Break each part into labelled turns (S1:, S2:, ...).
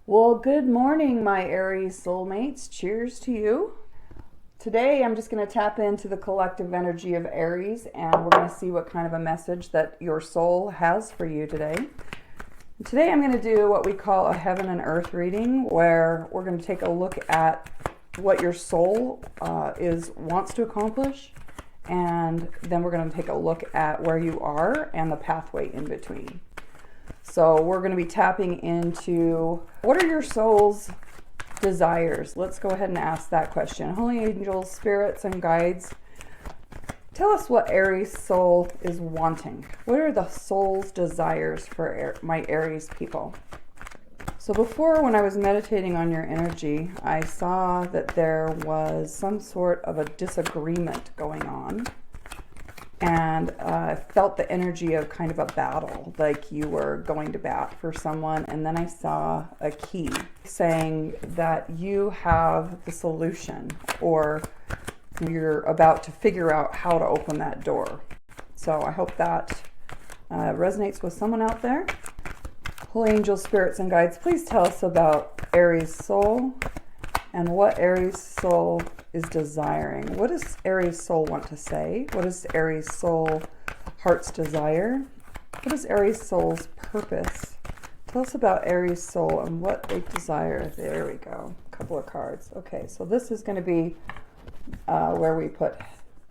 S1: Well, good morning, my Aries soulmates. Cheers to you. Today, I'm just going to tap into the collective energy of Aries, and we're going to see what kind of a message that your soul has for you today. Today, I'm going to do what we call a heaven and earth reading, where we're going to take a look at what your soul wants to accomplish, and then we're going to take a look at where you are and the pathway in between. So we're going to be tapping into what are your soul's desires? Let's go ahead and ask that question. Holy angels, spirits, and guides, tell us what Aries soul is wanting. What are the soul's desires for my Aries people? So before, when I was meditating on your energy, I saw that there was some sort of a disagreement going on. And I felt the energy of kind of a battle, like you were going to bat for someone. And then I saw a key saying that you have the solution, or you're about to figure out how to open that door. So I hope that resonates with someone out there. Holy angels, spirits, and guides, please tell us about Aries soul and what Aries soul is desiring. What does Aries soul want to say? What is Aries soul heart's desire? What is Aries soul's purpose? Tell us about Aries soul and what they desire. There we go. A couple of cards. Okay, so this is going to be where we put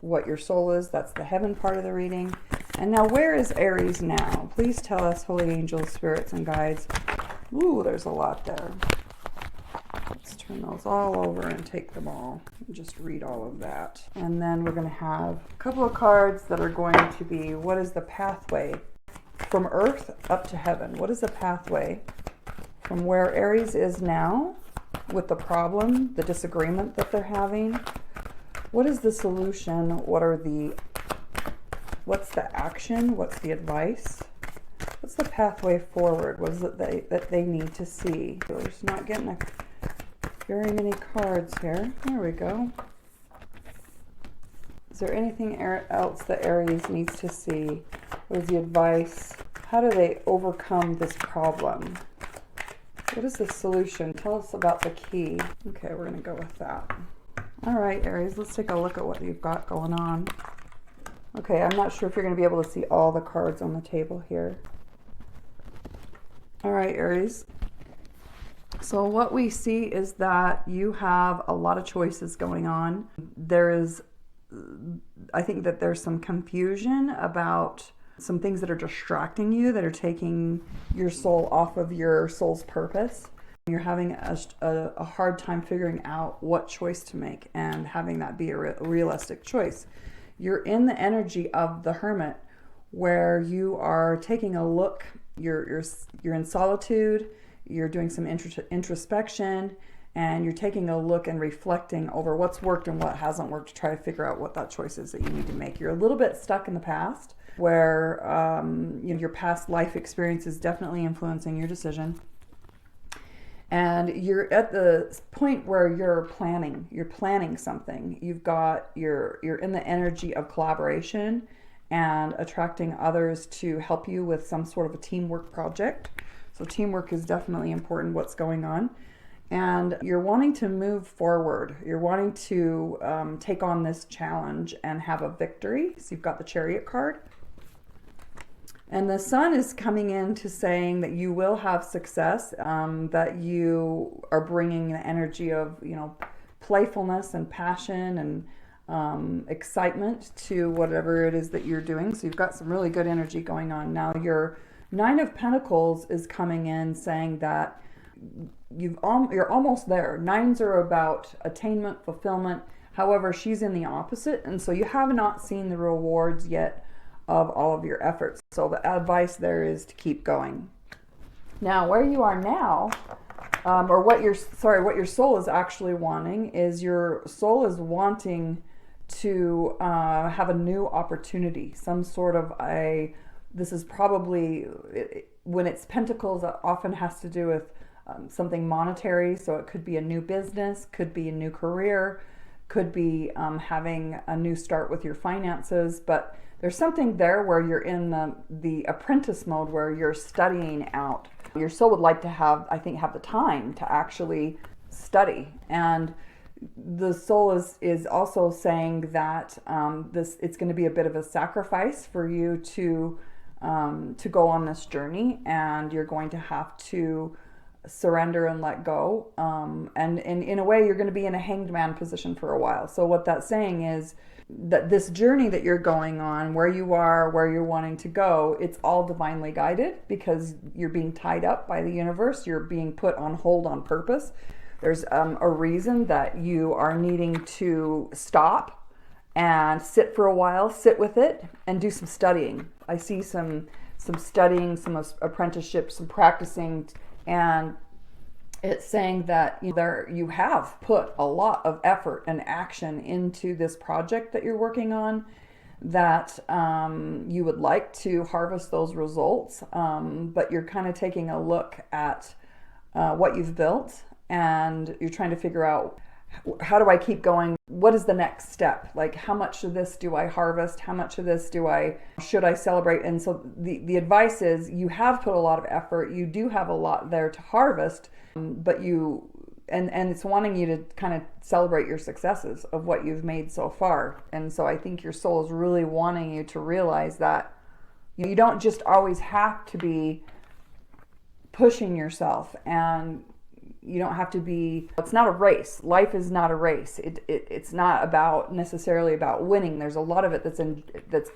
S1: what your soul is. That's the heaven part of the reading. And now, where is Aries now? Please tell us, holy angels, spirits, and guides. Ooh, there's a lot there. Let's turn those all over and take them all and just read all of that. And then we're going to have a couple of cards that are going to be, what is the pathway from earth up to heaven? What is the pathway from where Aries is now with the problem, the disagreement that they're having? What is the solution? What's the action? What's the advice? What's the pathway forward? What is it that they need to see? We're just not getting very many cards here. There we go. Is there anything else that Aries needs to see? What is the advice? How do they overcome this problem? What is the solution? Tell us about the key. Okay, we're going to go with that. All right, Aries, let's take a look at what you've got going on. Okay, I'm not sure if you're going to be able to see all the cards on the table here. All right, Aries. So what we see is that you have a lot of choices going on. I think that there's some confusion about some things that are distracting you, that are taking your soul off of your soul's purpose. You're having a hard time figuring out what choice to make and having that be a realistic choice. You're in the energy of the Hermit, where you are taking a look. You're in solitude. You're doing some introspection, and you're taking a look and reflecting over what's worked and what hasn't worked to try to figure out what that choice is that you need to make. You're a little bit stuck in the past, where your past life experience is definitely influencing your decision. And you're at the point where you're planning something. You're in the energy of collaboration and attracting others to help you with some sort of a teamwork project. So teamwork is definitely important, what's going on. And you're wanting to move forward. You're wanting to take on this challenge and have a victory. So you've got the Chariot card. And the Sun is coming in to saying that you will have success, that you are bringing the energy of, playfulness and passion and excitement to whatever it is that you're doing. So you've got some really good energy going on. Now your Nine of Pentacles is coming in saying that you're almost there. Nines are about attainment, fulfillment. However, she's in the opposite. And so you have not seen the rewards yet of all of your efforts. So the advice there is to keep going. Now, where you are now, or what your soul is actually wanting, is your soul is wanting to have a new opportunity, some sort of this is probably, when it's pentacles, it often has to do with something monetary. So it could be a new business, could be a new career, could be having a new start with your finances. But there's something there where you're in the apprentice mode, where you're studying out your soul would like to have, I think, have the time to actually study. And the soul is also saying that it's going to be a bit of a sacrifice for you to go on this journey, and you're going to have to surrender and let go. And in a way, you're going to be in a hanged man position for a while. So what that's saying is that this journey that you're going on, where you are, where you're wanting to go, it's all divinely guided, because you're being tied up by the universe. You're being put on hold on purpose. There's a reason that you are needing to stop and sit for a while, sit with it, and do some studying. I see some studying, some apprenticeship, some practicing, and it's saying that you have put a lot of effort and action into this project that you're working on, that you would like to harvest those results, but you're kind of taking a look at what you've built, and you're trying to figure out, how do I keep going? What is the next step? Like, how much of this do I harvest? How much of this should I celebrate? And so the advice is, you have put a lot of effort. You do have a lot there to harvest, but and it's wanting you to kind of celebrate your successes of what you've made so far. And so I think your soul is really wanting you to realize that you don't just always have to be pushing yourself, and you don't have to be, it's not a race. Life is not a race. It's not necessarily about winning. There's a lot of it that's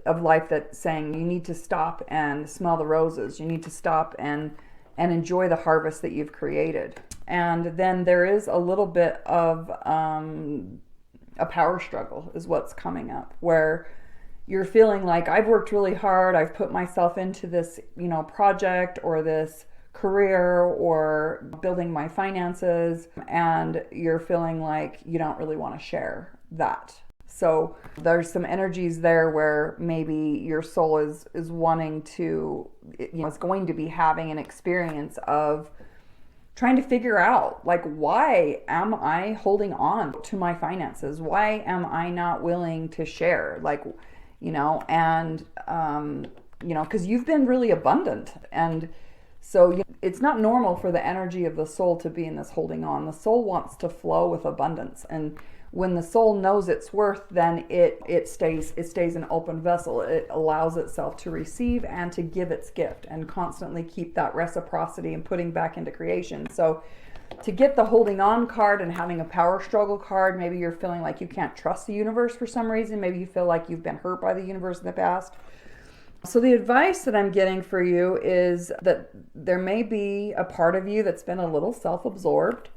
S1: of life that's saying you need to stop and smell the roses. You need to stop and enjoy the harvest that you've created. And then there is a little bit of a power struggle is what's coming up, where you're feeling like, I've worked really hard. I've put myself into this, project or this career or building my finances, and you're feeling like you don't really want to share that. So there's some energies there where maybe your soul is wanting to, is going to be having an experience of trying to figure out, like, why am I holding on to my finances? Why am I not willing to share? Like, because you've been really abundant. And so it's not normal for the energy of the soul to be in this holding on. The soul wants to flow with abundance. And when the soul knows its worth, then it stays an open vessel. It allows itself to receive and to give its gift, and constantly keep that reciprocity and putting back into creation. So to get the holding on card and having a power struggle card, maybe you're feeling like you can't trust the universe for some reason. Maybe you feel like you've been hurt by the universe in the past. So the advice that I'm getting for you is that there may be a part of you that's been a little self-absorbed,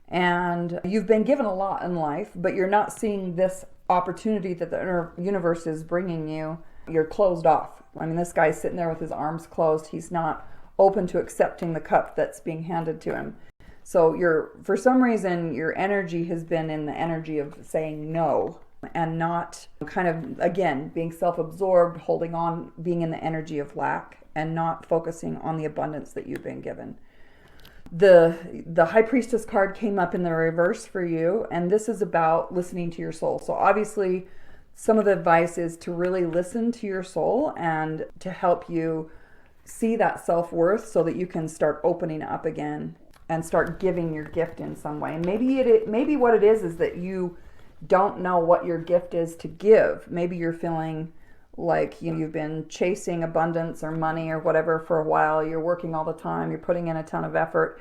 S1: and you've been given a lot in life, but you're not seeing this opportunity that the universe is bringing you. You're closed off. I mean, this guy's sitting there with his arms closed. He's not open to accepting the cup that's being handed to him. So for some reason, your energy has been in the energy of saying no, and not kind of, again, being self-absorbed, holding on, being in the energy of lack, and not focusing on the abundance that you've been given. The High Priestess card came up in the reverse for you, and this is about listening to your soul. So obviously, some of the advice is to really listen to your soul and to help you see that self-worth so that you can start opening up again and start giving your gift in some way. And maybe what it is that you don't know what your gift is to give. Maybe you're feeling like you've been chasing abundance or money or whatever for a while. You're working all the time. You're putting in a ton of effort,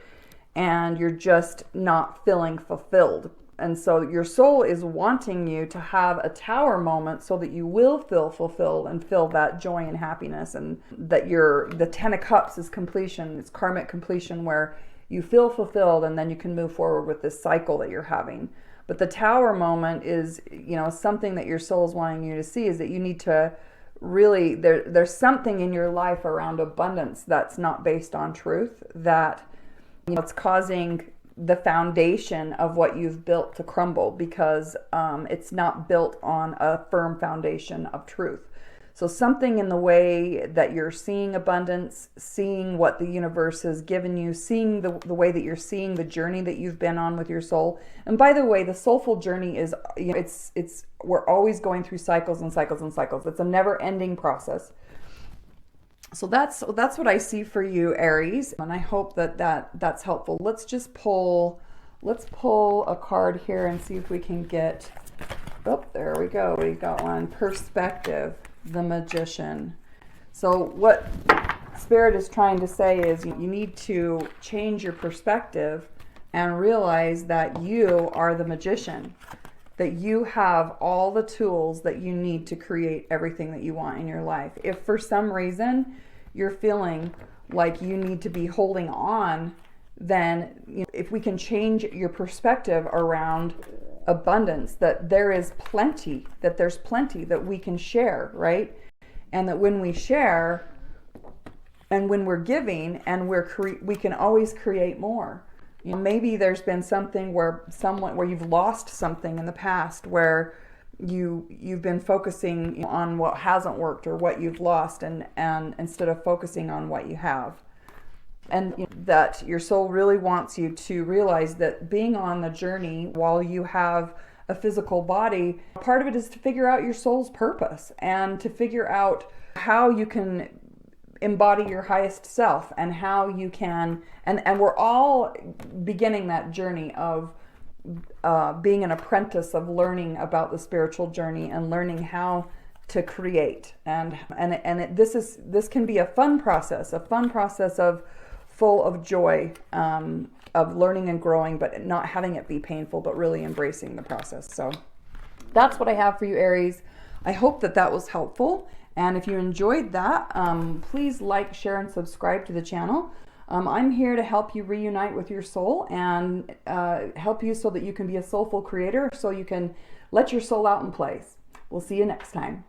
S1: and you're just not feeling fulfilled. And so your soul is wanting you to have a tower moment so that you will feel fulfilled and feel that joy and happiness, and that the 10 of Cups is completion. It's karmic completion, where you feel fulfilled and then you can move forward with this cycle that you're having. But the tower moment is, something that your soul is wanting you to see, is that you need to really, there's something in your life around abundance that's not based on truth, that it's causing the foundation of what you've built to crumble, because it's not built on a firm foundation of truth. So something in the way that you're seeing abundance, seeing what the universe has given you, seeing the way that you're seeing the journey that you've been on with your soul. And by the way, the soulful journey is, we're always going through cycles and cycles and cycles. It's a never-ending process. So that's what I see for you, Aries, and I hope that's helpful. Let's pull a card here and see if we can get, oh, there we go. We got one. Perspective, the Magician. So what Spirit is trying to say is you need to change your perspective and realize that you are the magician, that you have all the tools that you need to create everything that you want in your life. If for some reason you're feeling like you need to be holding on, then if we can change your perspective around abundance, that there is plenty, that there's plenty that we can share, right? And that when we share and when we're giving and we can always create more. Maybe there's been something where you've lost something in the past, where you've been focusing on what hasn't worked or what you've lost, and instead of focusing on what you have. And that your soul really wants you to realize that being on the journey while you have a physical body, part of it is to figure out your soul's purpose and to figure out how you can embody your highest self, and how you can, and we're all beginning that journey of being an apprentice, of learning about the spiritual journey and learning how to create. This can be a fun process of full of joy, of learning and growing, but not having it be painful, but really embracing the process. So that's what I have for you, Aries. I hope that was helpful. And if you enjoyed that, please like, share, and subscribe to the channel. I'm here to help you reunite with your soul and help you so that you can be a soulful creator, so you can let your soul out and play. We'll see you next time.